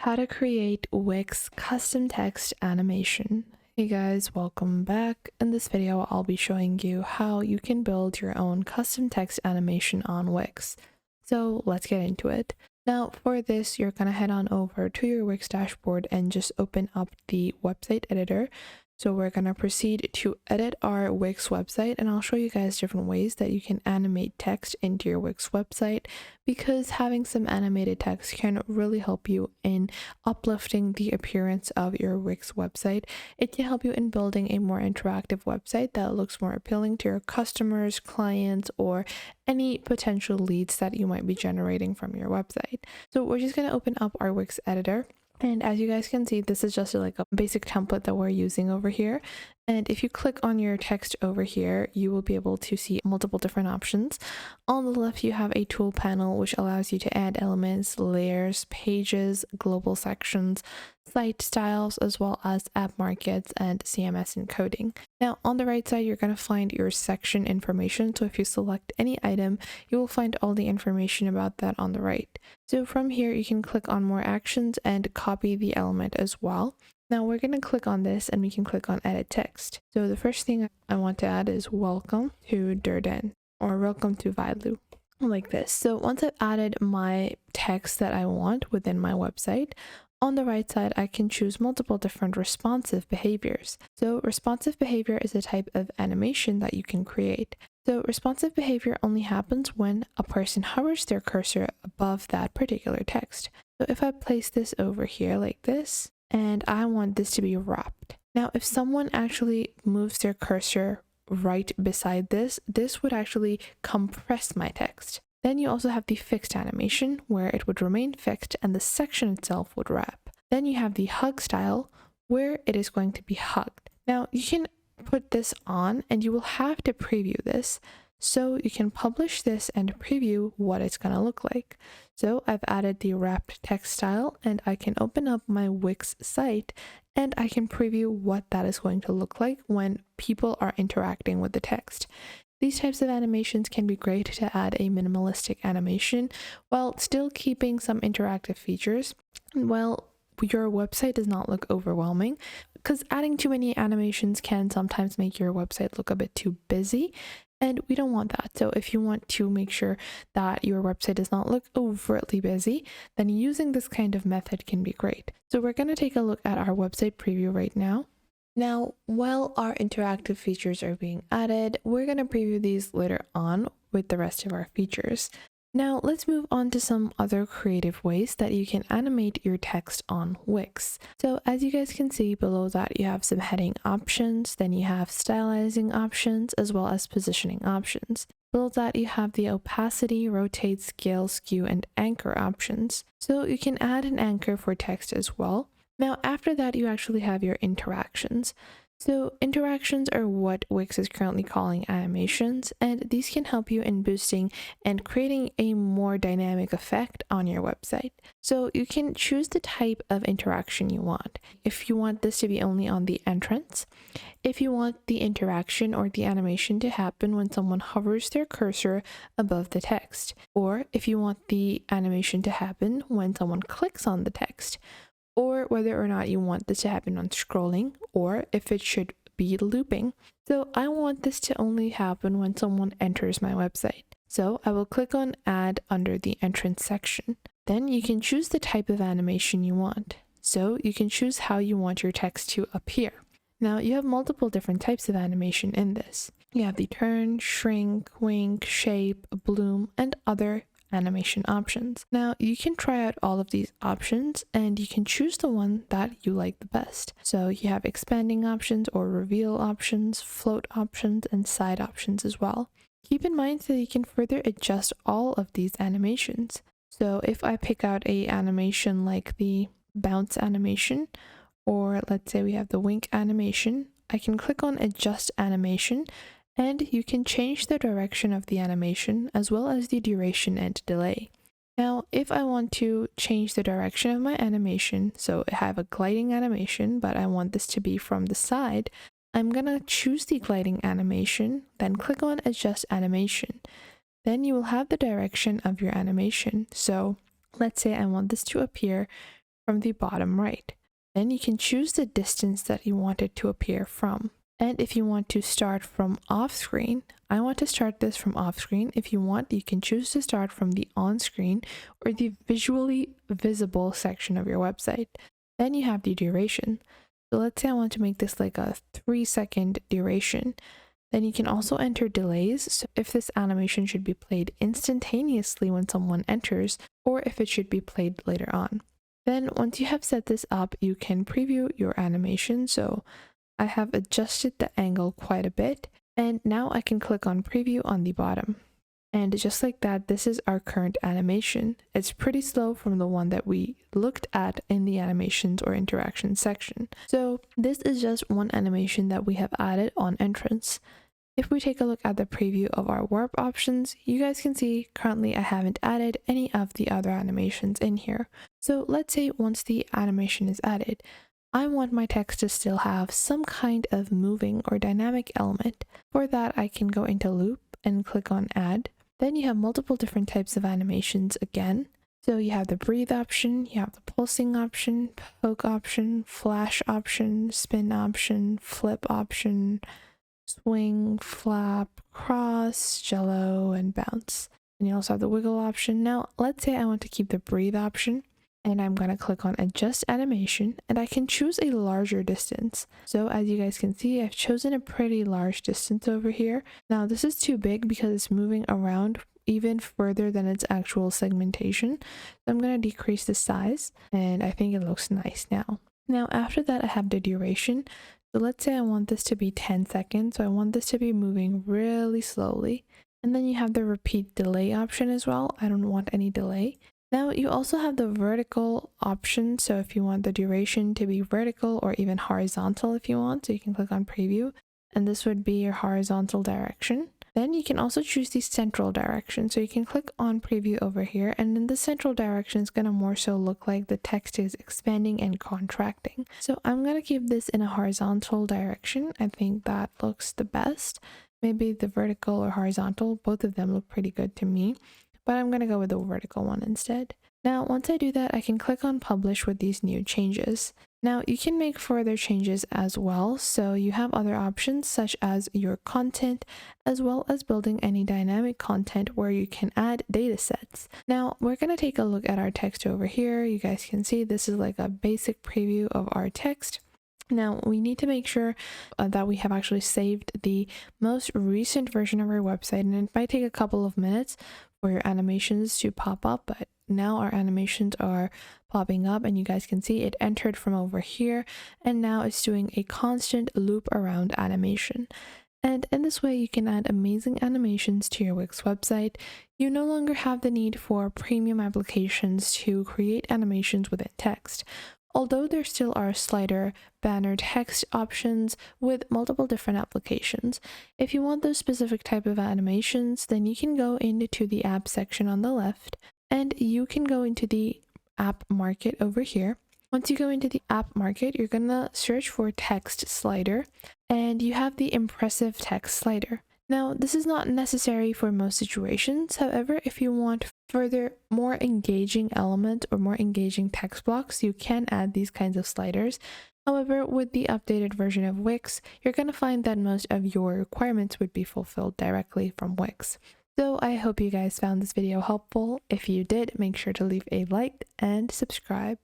How to create Wix custom text animation. Hey guys, welcome back. In this video, I'll be showing you how you can build your own custom text animation on Wix. So let's get into it. Now for this, you're gonna head on over to your Wix dashboard and just open up the website editor. So we're gonna proceed to edit our Wix website, and I'll show you guys different ways that you can animate text into your Wix website, because having some animated text can really help you in uplifting the appearance of your Wix website. It can help you in building a more interactive website that looks more appealing to your customers, clients, or any potential leads that you might be generating from your website. So we're just going to open up our Wix editor. And as you guys can see, this is just like a basic template that we're using over here. And if you click on your text over here, you will be able to see multiple different options. On the left, you have a tool panel, which allows you to add elements, layers, pages, global sections, site styles, as well as app markets and CMS encoding. Now, on the right side, you're going to find your section information. So if you select any item, you will find all the information about that on the right. So from here, you can click on more actions and copy the element as well. Now we're going to click on this and we can click on edit text. So the first thing I want to add is welcome to Durden, or welcome to Vailu, like this. So once I've added my text that I want within my website, on the right side, I can choose multiple different responsive behaviors. So responsive behavior is a type of animation that you can create. So responsive behavior only happens when a person hovers their cursor above that particular text. So if I place this over here like this, and I want this to be wrapped. Now, if someone actually moves their cursor right beside this, this would actually compress my text. Then you also have the fixed animation, where it would remain fixed and the section itself would wrap. Then you have the hug style, where it is going to be hugged. Now, you can put this on and you will have to preview this. So you can publish this and preview what it's going to look like. So I've added the wrapped text style, and I can open up my Wix site and I can preview what that is going to look like when people are interacting with the text. These types of animations can be great to add a minimalistic animation while still keeping some interactive features. Well, your website does not look overwhelming, because adding too many animations can sometimes make your website look a bit too busy, and we don't want that. So if you want to make sure that your website does not look overtly busy, then using this kind of method can be great. So we're going to take a look at our website preview right now. Now, while our interactive features are being added, we're going to preview these later on with the rest of our features. Now, let's move on to some other creative ways that you can animate your text on Wix. So as you guys can see below that, you have some heading options, then you have stylizing options, as well as positioning options. Below that, you have the opacity, rotate, scale, skew, and anchor options. So you can add an anchor for text as well. Now, after that, you actually have your interactions. So interactions are what Wix is currently calling animations, and these can help you in boosting and creating a more dynamic effect on your website. So you can choose the type of interaction you want. If you want this to be only on the entrance, if you want the interaction or the animation to happen when someone hovers their cursor above the text, or if you want the animation to happen when someone clicks on the text, or whether or not you want this to happen on scrolling, or if it should be looping. So I want this to only happen when someone enters my website. So I will click on Add under the Entrance section. Then you can choose the type of animation you want. So you can choose how you want your text to appear. Now you have multiple different types of animation in this. You have the turn, shrink, wink, shape, bloom, and other animation options. Now you can try out all of these options and you can choose the one that you like the best. So you have expanding options or reveal options, float options, and side options as well. Keep in mind that you can further adjust all of these animations. So if I pick out a animation like the bounce animation, or let's say we have the wink animation, I can click on adjust animation, and you can change the direction of the animation as well as the duration and delay. Now, if I want to change the direction of my animation, so I have a gliding animation, but I want this to be from the side, I'm gonna choose the gliding animation, then click on adjust animation. Then you will have the direction of your animation. So let's say I want this to appear from the bottom right. Then you can choose the distance that you want it to appear from. And if you want to start from off screen, I want to start this from off screen. If you want, you can choose to start from the on screen or the visually visible section of your website. Then you have the duration. So let's say I want to make this like a 3-second duration. Then you can also enter delays, so if this animation should be played instantaneously when someone enters, or if it should be played later on. Then once you have set this up, you can preview your animation. So I have adjusted the angle quite a bit, and now I can click on preview on the bottom. And just like that, this is our current animation. It's pretty slow from the one that we looked at in the animations or interaction section. So this is just one animation that we have added on entrance. If we take a look at the preview of our warp options, you guys can see currently I haven't added any of the other animations in here. So let's say once the animation is added, I want my text to still have some kind of moving or dynamic element. For that, I can go into loop and click on add. Then you have multiple different types of animations again. So you have the breathe option, you have the pulsing option, poke option, flash option, spin option, flip option, swing, flap, cross, jello, and bounce. And you also have the wiggle option. Now, let's say I want to keep the breathe option, and I'm going to click on adjust animation, and I can choose a larger distance. So as you guys can see, I've chosen a pretty large distance over here. Now this is too big because it's moving around even further than its actual segmentation. So I'm going to decrease the size, and I think it looks nice now. Now after that, I have the duration. So let's say I want this to be 10 seconds. So I want this to be moving really slowly. And then you have the repeat delay option as well. I don't want any delay. Now you also have the vertical option, so if you want the duration to be vertical or even horizontal if you want, so you can click on preview, and this would be your horizontal direction. Then you can also choose the central direction, so you can click on preview over here, and then the central direction is going to more so look like the text is expanding and contracting. So I'm going to keep this in a horizontal direction. I think that looks the best. Maybe the vertical or horizontal, both of them look pretty good to me, but I'm going to go with the vertical one instead. Now, once I do that, I can click on publish with these new changes. Now, you can make further changes as well. So you have other options such as your content, as well as building any dynamic content where you can add data sets. Now, we're going to take a look at our text over here. You guys can see this is like a basic preview of our text. Now, we need to make sure that we have actually saved the most recent version of our website, and it might take a couple of minutes for your animations to pop up, but now our animations are popping up and you guys can see it entered from over here, and now it's doing a constant loop around animation. And in this way, you can add amazing animations to your Wix website. You no longer have the need for premium applications to create animations within text. Although there still are slider, banner text options with multiple different applications. If you want those specific type of animations, then you can go into the app section on the left, and you can go into the app market over here. Once you go into the app market, you're gonna search for text slider, and you have the impressive text slider. Now, this is not necessary for most situations. However, if you want further more engaging elements or more engaging text blocks, you can add these kinds of sliders. However, with the updated version of Wix, you're going to find that most of your requirements would be fulfilled directly from Wix. So I hope you guys found this video helpful. If you did, make sure to leave a like and subscribe.